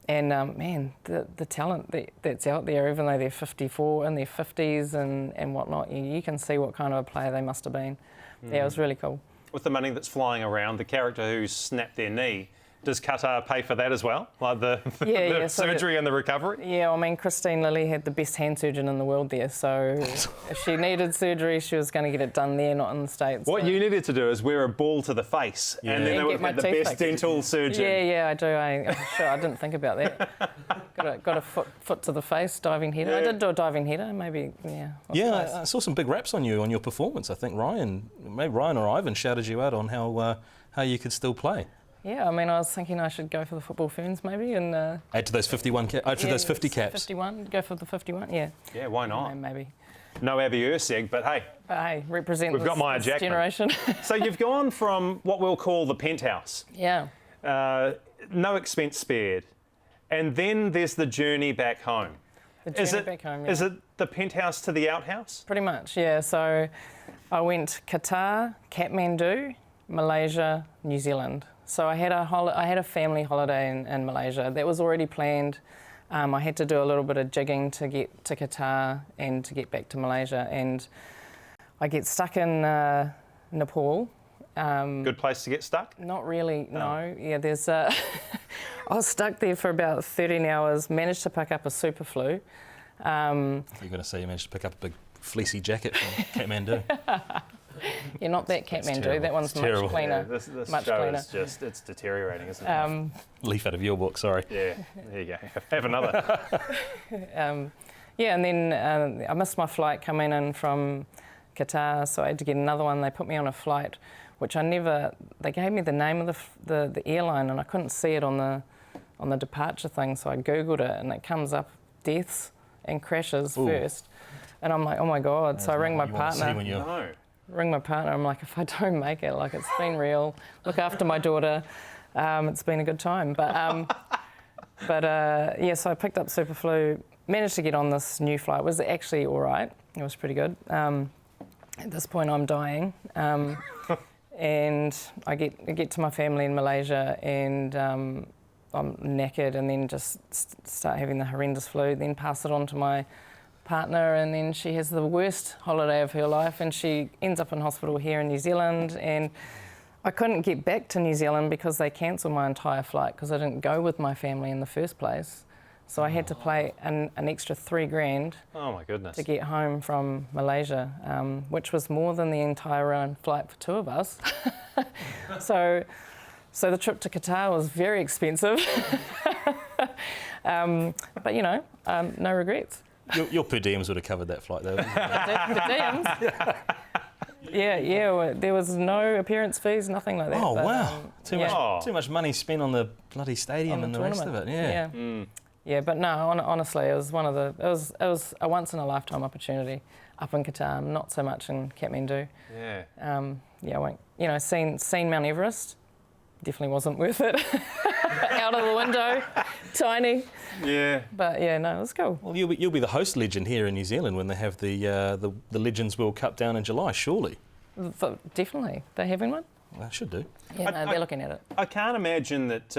And man, the talent that's out there, even though they're 54 in their 50s and whatnot, you can see what kind of a player they must have been. Yeah, it was really cool. With the money that's flying around, the character who snapped their knee, does Qatar pay for that as well? Like the So surgery and the recovery? Yeah, I mean, Christine Lilly had the best hand surgeon in the world there, so if she needed surgery, she was going to get it done there, not in the States. What so. you needed to do is wear a ball to the face, and then they And would get my have had the teeth best fixed. dental surgeon. Yeah, I do. I'm sure I didn't think about that. got a foot to the face, diving header. I did do a diving header, maybe, yeah. Yeah, I saw some big raps on you on your performance. I think Ryan or Ivan shouted you out on how you could still play. Yeah, I mean, I was thinking I should go for the football Ferns maybe, and Add to those 50 caps. 51, go for the 51, yeah. Yeah, why not? Maybe. No Abby Erceg, but hey. But hey, represent We've got Maia this Jackman. generation. So you've gone from what we'll call the penthouse, Yeah. no expense spared, and then there's the journey back home. The journey back home, yeah. Is it the penthouse to the outhouse? Pretty much, yeah. So I went Qatar, Kathmandu, Malaysia, New Zealand. So I had a family holiday in Malaysia that was already planned. I had to do a little bit of jigging to get to Qatar and to get back to Malaysia, and I get stuck in Nepal. Good place to get stuck? Not really, no. Yeah, there's. I was stuck there for about 13 hours. Managed to pick up a super flu. You're going to say you managed to pick up a big fleecy jacket from Kathmandu. Yeah, not that Kathmandu. terrible. That one's It's much terrible. cleaner. Yeah, this much show cleaner. is just, it's deteriorating, isn't it? Leaf out of your book, sorry. Yeah, there you go. Have another. Yeah, and then I missed my flight coming in from Qatar, so I had to get another one. They put me on a flight, which they gave me the name of the airline, and I couldn't see it on the departure thing, so I Googled it, and it comes up deaths and crashes first. And I'm like, oh my God. So I ring my partner. No. I'm like, if I don't make it, like, it's been real. Look after my daughter. It's been a good time. But yeah, so I picked up Superflu, managed to get on this new flight. It was actually all right. It was pretty good. At this point, I'm dying. And I get to my family in Malaysia, and I'm knackered, and then just start having the horrendous flu, then pass it on to my partner, and then she has the worst holiday of her life, and she ends up in hospital here in New Zealand, and I couldn't get back to New Zealand because they cancelled my entire flight because I didn't go with my family in the first place. So I had to pay an extra $3,000 Oh my goodness. to get home from Malaysia, which was more than the entire round flight for two of us. So the trip to Qatar was very expensive. But, you know, no regrets. Your per diems would have covered that flight, though. Per diems? Yeah, there was no appearance fees, nothing like that. Oh, but, wow. Too much money spent on the bloody stadium and the rest of it, yeah. Yeah, but no, honestly, it was it was a once in a lifetime opportunity up in Qatar, not so much in Kathmandu. Yeah. I won't, you know, seen Mount Everest, definitely wasn't worth it. Out of the window, tiny. Yeah. But yeah, no, it was cool. Well, you'll be the host legend here in New Zealand when they have the Legends World Cup down in July, surely. Definitely. They having one? Well, they should do. Yeah, no, they're looking at it. I can't imagine that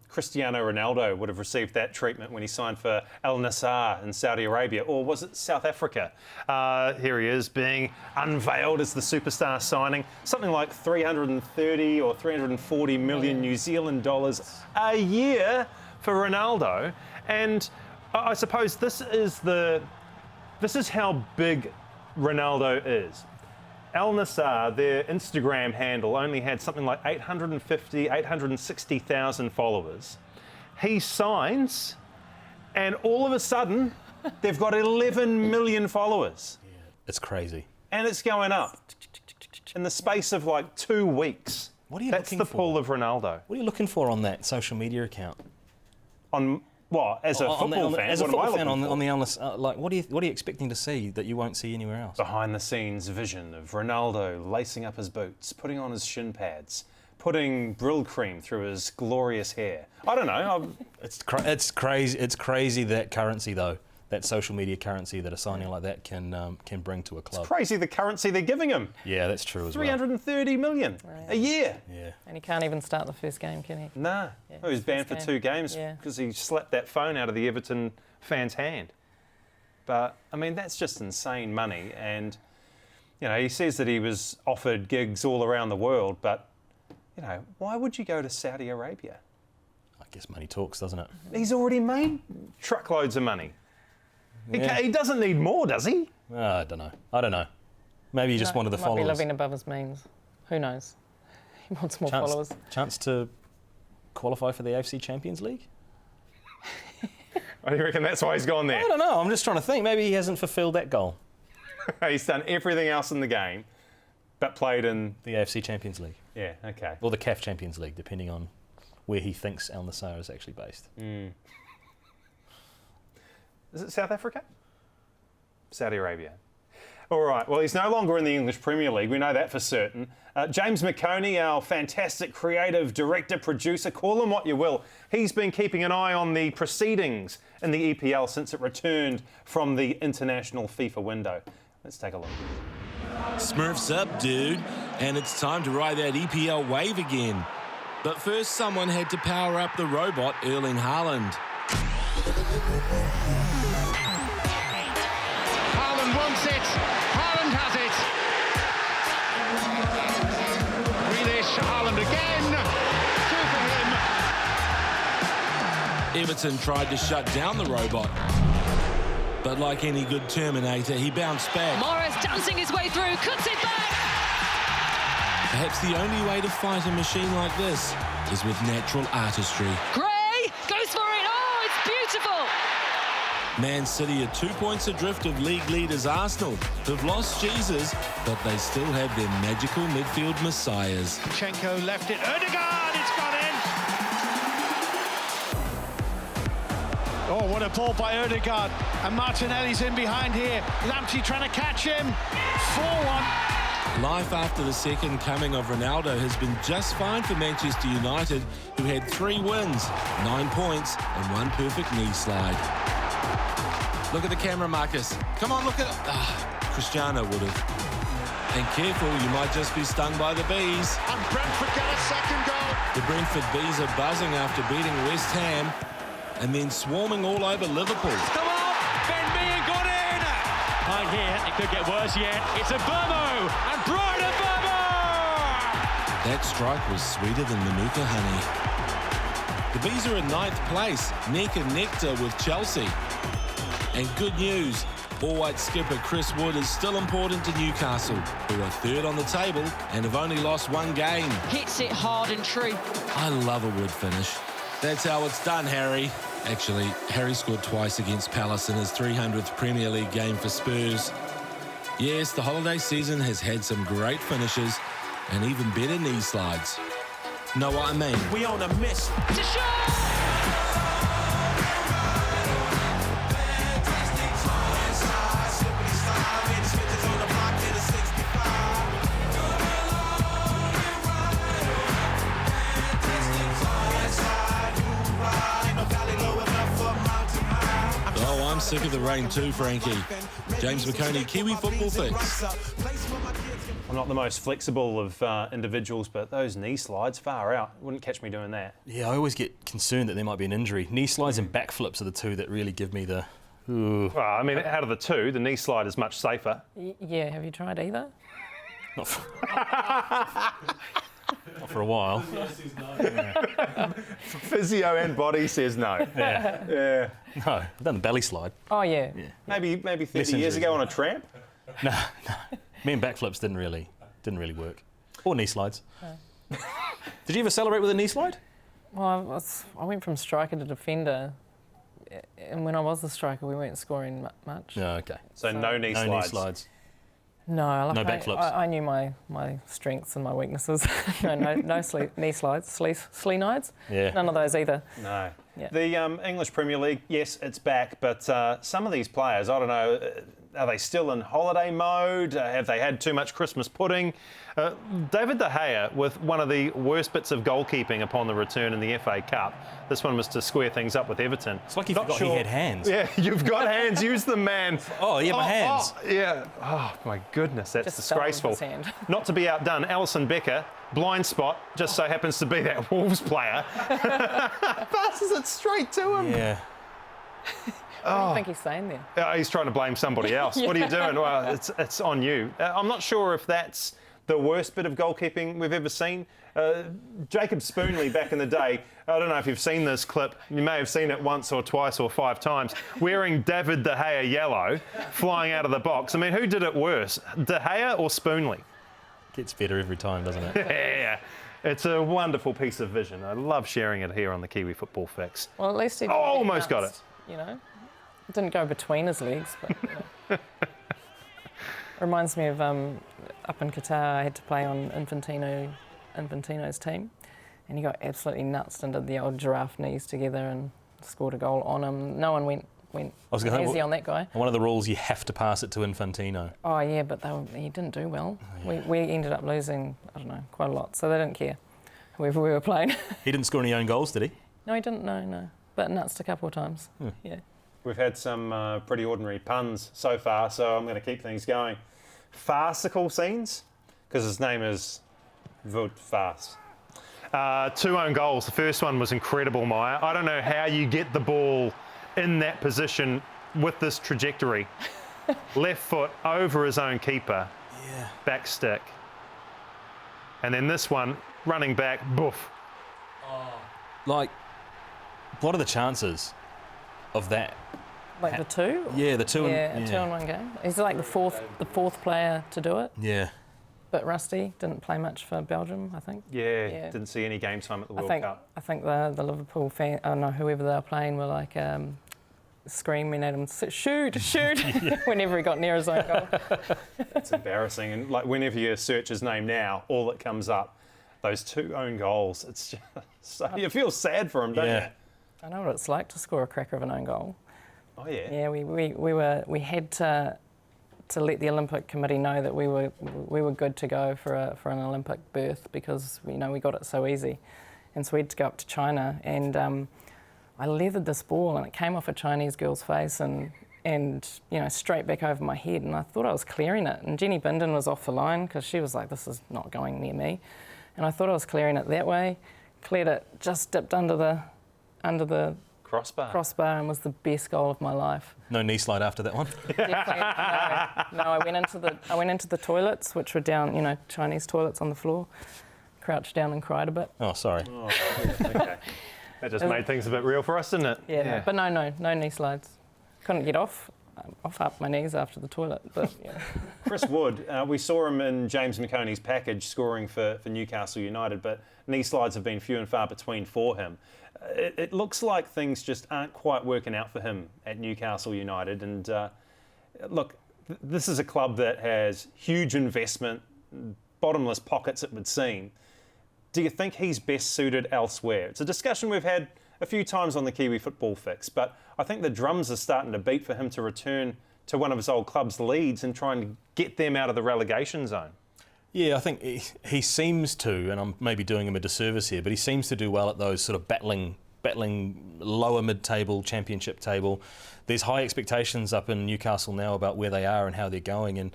Cristiano Ronaldo would have received that treatment when he signed for Al Nassr in Saudi Arabia, or was it South Africa? Here he is being unveiled as the superstar signing, something like 330 or 340 million New Zealand dollars a year for Ronaldo. And I suppose this is how big Ronaldo is. Al Nassr, their Instagram handle only had something like 860,000 followers. He signs, and all of a sudden, they've got 11 million followers. Yeah, it's crazy. And it's going up in the space of like 2 weeks. What are you That's looking the for? pull of Ronaldo. What are you looking for on that social media account? On what? As a football fan? As a what am I football fan, looking for? on the Al Nassr, like, what are you expecting to see that you won't see anywhere else? Behind the scenes vision of Ronaldo lacing up his boots, putting on his shin pads, putting Brill cream through his glorious hair. I don't know. It's crazy. It's crazy that currency, though, that social media currency that a signing like that can bring to a club. It's crazy the currency they're giving him. Yeah, that's true as well. 330 million a year. Yeah. And he can't even start the first game, can he? Nah. Yeah, He was banned for first 2 game. games Yeah. because he slapped that phone out of the Everton fan's hand. But, I mean, that's just insane money. And, you know, he says that he was offered gigs all around the world, but, you know, why would you go to Saudi Arabia? I guess money talks, doesn't it? He's already made truckloads of money. Yeah. He doesn't need more, does he? I don't know. Maybe he just wanted the Might followers. be living above his means. Who knows? He wants more followers. Chance to qualify for the AFC Champions League? I reckon that's why he's gone there. I don't know. I'm just trying to think. Maybe he hasn't fulfilled that goal. He's done everything else in the game, but played in... The AFC Champions League. Yeah, okay. Or the CAF Champions League, depending on where he thinks Al Nassr is actually based. Is it South Africa? Saudi Arabia. All right, well, he's no longer in the English Premier League. We know that for certain. James McConey, our fantastic creative director, producer, call him what you will. He's been keeping an eye on the proceedings in the EPL since it returned from the international FIFA window. Let's take a look. Smurfs up, dude. And it's time to ride that EPL wave again. But first, someone had to power up the robot, Erling Haaland. Haaland wants it. Haaland has it. Grealish, Haaland again. 2 for him. Everton tried to shut down the robot. But like any good Terminator, he bounced back. Morris dancing his way through, cuts it back. Perhaps the only way to fight a machine like this is with natural artistry. Gray goes for it. Oh, it's beautiful. Man City are 2 points adrift of league leaders Arsenal, who've lost Jesus, but they still have their magical midfield messiahs. Chenko left it. Ødegaard, it's gone in. Oh, what a ball by Ødegaard. And Martinelli's in behind here. Lamptey trying to catch him. 4-1. Life after the second coming of Ronaldo has been just fine for Manchester United, who had 3 wins, 9 points, and 1 perfect knee slide. Look at the camera, Marcus. Come on, look at it. Cristiano would have. And careful, you might just be stung by the bees. And Brentford get a second goal. The Brentford bees are buzzing after beating West Ham and then swarming all over Liverpool. Come on, Ben Mee got in. Could get worse yet. It's a Burmo, and Brian Burmo! That strike was sweeter than Manuka honey. The Bees are in 9th place, neck and nectar with Chelsea. And good news, all-white skipper Chris Wood is still important to Newcastle, who are 3rd on the table and have only lost 1 game. Hits it hard and true. I love a Wood finish. That's how it's done, Harry. Actually, Harry scored twice against Palace in his 300th Premier League game for Spurs. Yes, the holiday season has had some great finishes and even better knee slides. Know what I mean? We on a mission. To shot! Oh, I'm sick of the rain too, Frankie. James McConey, Kiwi Football Fix. I'm not the most flexible of individuals, but those knee slides, far out. Wouldn't catch me doing that. Yeah, I always get concerned that there might be an injury. Knee slides and backflips are the two that really give me the... Ooh. Well, I mean, out of the two, the knee slide is much safer. Yeah, have you tried either? Not for a while. Physio and body says no. Yeah. No, I've done the belly slide. Oh, yeah. Maybe 30 years injuries, ago on a tramp. No. Me and backflips didn't really work. Or knee slides. No. Did you ever celebrate with a knee slide? Well, I went from striker to defender, and when I was the striker, we weren't scoring much. No, okay. So no knee slides. No knee slides. No, No backflips. I knew my strengths and my weaknesses. no knee slides, slee nides. Yeah. None of those either. No. Yeah. The English Premier League, yes, it's back, but some of these players, I don't know, are they still in holiday mode? Have they had too much Christmas pudding? David De Gea with one of the worst bits of goalkeeping upon the return in the FA Cup. This one was to square things up with Everton. It's like he forgot he had hands. Yeah, you've got hands. Use them, man. Oh, yeah, my hands. Oh, yeah. Oh, my goodness, that's Just disgraceful. fell on his hand. Not to be outdone, Alisson Becker, blind spot, just so happens to be that Wolves player. Passes it straight to him. Yeah. What do you think he's saying there? He's trying to blame somebody else. What are you doing? Well, it's on you. I'm not sure if that's the worst bit of goalkeeping we've ever seen. Jacob Spoonley back in the day, I don't know if you've seen this clip, you may have seen it once or twice or 5 times, wearing David De Gea yellow, flying out of the box. I mean, who did it worse, De Gea or Spoonley? Gets better every time, doesn't it? Yeah. It's a wonderful piece of vision. I love sharing it here on the Kiwi Football Fix. Well, at least he almost got it. You know, it didn't go between his legs, but you know. Reminds me of up in Qatar, I had to play on Infantino's team, and he got absolutely nuts and did the old giraffe knees together and scored a goal on him. No one went easy on that guy. One of the rules, you have to pass it to Infantino. Oh yeah, but he didn't do well. Oh, yeah. We ended up losing, I don't know, quite a lot, so they didn't care whoever we were playing. He didn't score any own goals, did he? No, he didn't, no. But nutsed a couple of times, yeah. We've had some pretty ordinary puns so far, so I'm going to keep things going. Farcical scenes, because his name is Wout Faes. 2 own goals. The first one was incredible, Maia. I don't know how you get the ball in that position with this trajectory. Left foot over his own keeper. Yeah. Back stick. And then this one, running back, boof. Like, what are the chances of that? Like the 2? Yeah, the 2. Yeah, 2 in one game. He's like the fourth player to do it. Yeah. But rusty, didn't play much for Belgium, I think. Yeah. Didn't see any game time at the World Cup. I think the Liverpool fan, whoever they were playing, were like screaming at him, shoot, whenever he got near his own goal. It's embarrassing. And like whenever you search his name now, all that comes up, those 2 own goals. It's just so you feel sad for him, don't you? I know what it's like to score a cracker of an own goal. Oh yeah. Yeah, we had to let the Olympic Committee know that we were good to go for an Olympic berth because we got it so easy, and so we had to go up to China, and I leathered this ball and it came off a Chinese girl's face and straight back over my head, and I thought I was clearing it, and Jenny Bindon was off the line because she was like, this is not going near me, and I thought I was clearing it that way, cleared it, just dipped under the crossbar and was the best goal of my life. No knee slide after that one? Definitely, no, I went into the toilets, which were down, Chinese toilets on the floor, crouched down and cried a bit. Oh, sorry. Oh, okay. That just made things a bit real for us, didn't it? Yeah. But no knee slides. Couldn't get off up my knees after the toilet. But yeah. Chris Wood, we saw him in James McConey's package scoring for Newcastle United, but knee slides have been few and far between for him. It looks like things just aren't quite working out for him at Newcastle United. And look, this is a club that has huge investment, bottomless pockets it would seem. Do you think he's best suited elsewhere? It's a discussion we've had a few times on the Kiwi Football Fix, but I think the drums are starting to beat for him to return to one of his old clubs, Leeds, and trying to get them out of the relegation zone. Yeah, I think he seems to, and I'm maybe doing him a disservice here, but he seems to do well at those sort of battling lower mid-table, championship table. There's high expectations up in Newcastle now about where they are and how they're going, and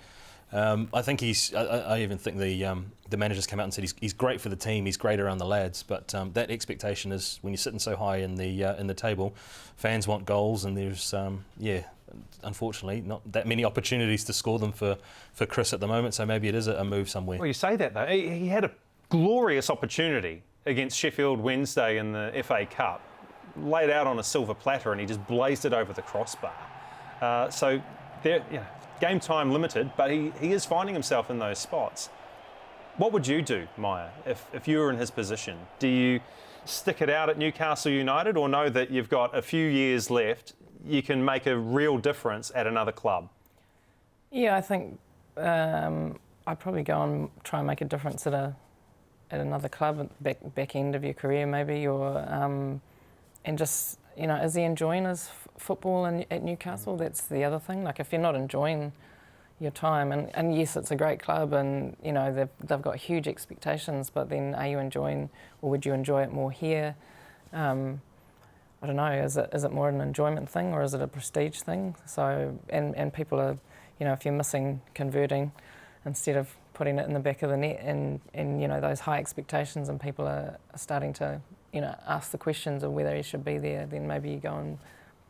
I think I even think the manager's come out and said he's great for the team, he's great around the lads, but that expectation is when you're sitting so high in the table, fans want goals, and there's unfortunately not that many opportunities to score them for Chris at the moment. So maybe it is a move somewhere. Well, you say that though. He had a glorious opportunity against Sheffield Wednesday in the FA Cup, laid out on a silver platter, and he just blazed it over the crossbar. So there, game time limited, but he is finding himself in those spots. What would you do, Maia, if you were in his position? Do you stick it out at Newcastle United, or know that you've got a few years left, you can make a real difference at another club? Yeah, I think I'd probably go and try and make a difference at another club at the back end of your career maybe, or and just, is he enjoying his football at Newcastle? That's the other thing. Like, if you're not enjoying your time, and yes, it's a great club, and they've got huge expectations, but then are you enjoying, or would you enjoy it more here? I don't know, is it more an enjoyment thing, or is it a prestige thing? So, and people are, if you're missing converting instead of putting it in the back of the net, and those high expectations, and people are starting to, ask the questions of whether he should be there, then maybe you go and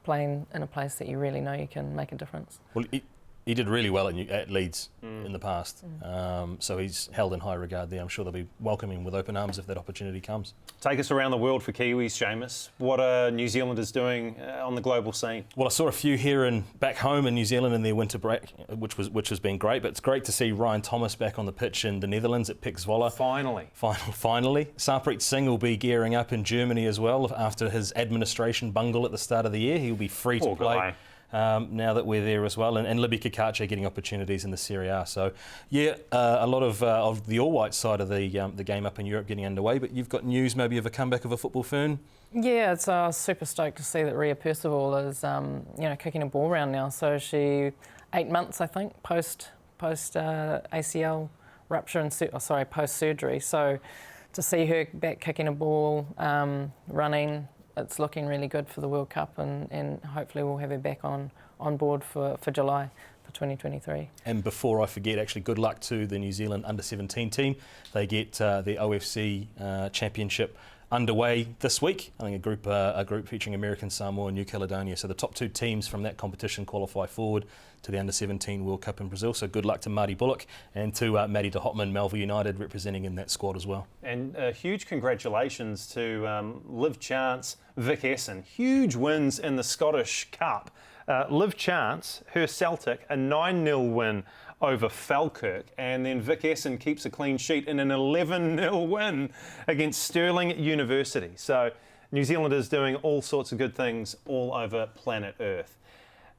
play in a place that you really know you can make a difference. Well, he did really well at Leeds in the past, so he's held in high regard there. I'm sure they'll be welcoming with open arms if that opportunity comes. Take us around the world for Kiwis, Seamus. What are New Zealanders doing on the global scene? Well, I saw a few here back home in New Zealand in their winter break, which has been great. But it's great to see Ryan Thomas back on the pitch in the Netherlands at Pik Zwolle. Finally. Sarpreet Singh will be gearing up in Germany as well after his administration bungle at the start of the year. He'll be free to play. Now that we're there as well, and Libby Kakache getting opportunities in the Serie A. So, a lot of the all-white side of the game up in Europe getting underway. But you've got news maybe of a comeback of a football Fern? Yeah, it's super stoked to see that Ria Percival is kicking a ball around now. So she 8 months, I think, post ACL rupture and post surgery. So to see her back kicking a ball, running. It's looking really good for the World Cup, and hopefully we'll have her back on board for July for 2023. And before I forget, actually, good luck to the New Zealand under-17 team. They get the OFC Championship underway this week. I think a group featuring American Samoa and New Caledonia. So the top two teams from that competition qualify forward to the under-17 World Cup in Brazil. So good luck to Marty Bullock and to Maddie de Hotman, Melville United, representing in that squad as well. And huge congratulations to Liv Chance, Vic Essen. Huge wins in the Scottish Cup. Liv Chance, her Celtic, a 9-0 win over Falkirk, and then Vic Essen keeps a clean sheet in an 11-0 win against Stirling University. So New Zealanders doing all sorts of good things all over planet Earth.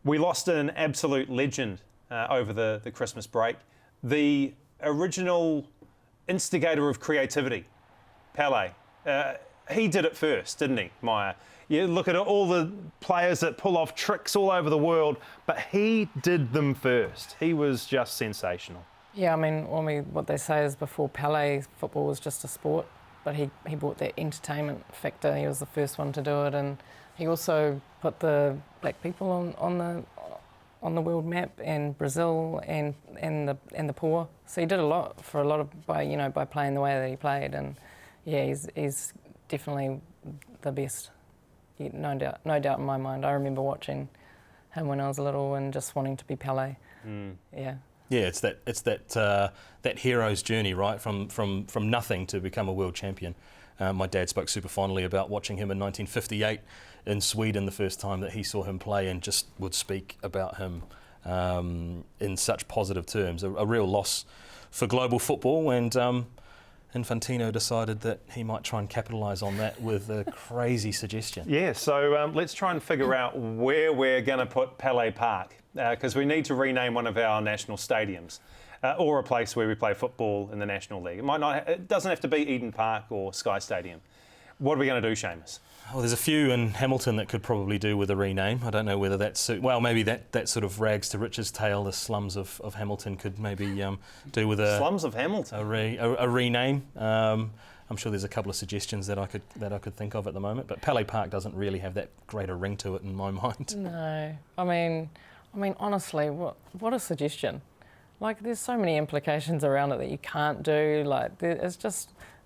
We lost an absolute legend over the Christmas break. The original instigator of creativity, Pele. He did it first, didn't he, Maia? You look at all the players that pull off tricks all over the world, but he did them first. He was just sensational. Yeah, I mean, what they say is before Pele, football was just a sport, but he brought that entertainment factor. He was the first one to do it, and he also put the black people on the world map, and Brazil and the poor. So he did a lot by playing the way that he played, and yeah, he's definitely the best. no doubt in my mind. I remember watching him when I was little and just wanting to be Pele. Yeah. Yeah, it's that hero's journey, right? From nothing to become a world champion. My dad spoke super fondly about watching him in 1958 in Sweden the first time that he saw him play, and just would speak about him in such positive terms. A real loss for global football, and Infantino decided that he might try and capitalise on that with a crazy suggestion. Yeah, so let's try and figure out where we're going to put Pele Park, because we need to rename one of our national stadiums, or a place where we play football in the National League. It doesn't have to be Eden Park or Sky Stadium. What are we going to do, Seamus? Well, there's a few in Hamilton that could probably do with a rename. I don't know whether that's... Well, maybe that sort of rags to riches tale, the slums of Hamilton, could maybe do with a... Slums of Hamilton? A rename. I'm sure there's a couple of suggestions that I could think of at the moment, but Pele Park doesn't really have that great a ring to it in my mind. No. I mean, honestly, what a suggestion. Like, there's so many implications around it that you can't do. Like,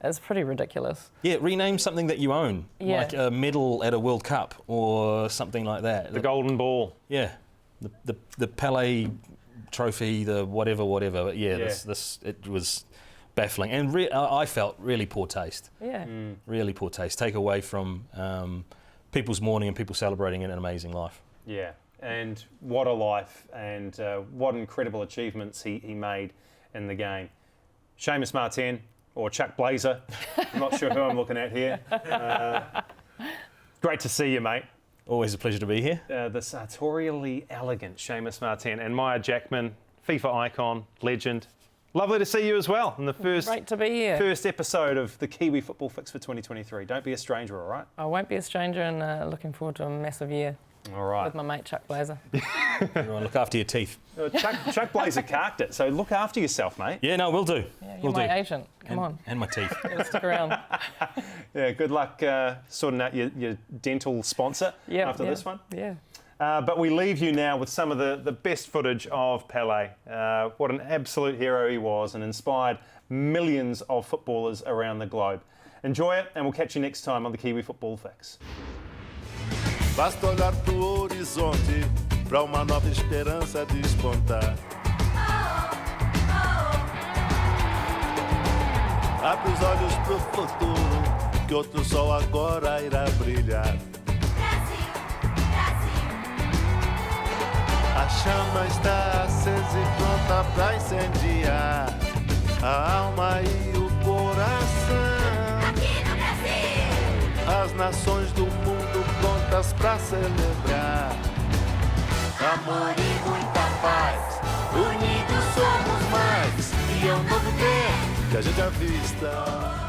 it's pretty ridiculous. Yeah, rename something that you own, yeah. Like a medal at a World Cup or something like that. The Golden Ball. Yeah, the Pele trophy, the whatever. But yeah. This it was baffling, and I felt really poor taste. Yeah. Really poor taste. Take away from people's mourning and people celebrating an amazing life. Yeah, and what a life, and what incredible achievements he made in the game. Seamus Martin, or Chuck Blazer, I'm not sure who I'm looking at here. Great to see you, mate. Always a pleasure to be here. The sartorially elegant Seamus Martin, and Maia Jackman, FIFA icon, legend. Lovely to see you as well in the Great to be here. first episode of the Kiwi Football Fix for 2023. Don't be a stranger, all right? I won't be a stranger, and looking forward to a massive year. All right. With my mate Chuck Blazer. Everyone look after your teeth. Chuck Blazer carked it, so look after yourself, mate. Yeah, no, we'll do. Yeah, you're my agent. Come on. And my teeth. Stick around. Yeah, good luck sorting out your dental sponsor after this one. Yeah. But we leave you now with some of the best footage of Pele. What an absolute hero he was, and inspired millions of footballers around the globe. Enjoy it, and we'll catch you next time on the Kiwi Football Fix. Basta olhar pro horizonte, pra uma nova esperança despontar. Abre os olhos pro futuro, que outro sol agora irá brilhar. A chama está acesa e pronta pra incendiar a alma e o coração. Aqui no Brasil! As nações do mundo prontas pra celebrar amor e muita paz. Unidos somos mais, e é um novo tempo que a gente avista.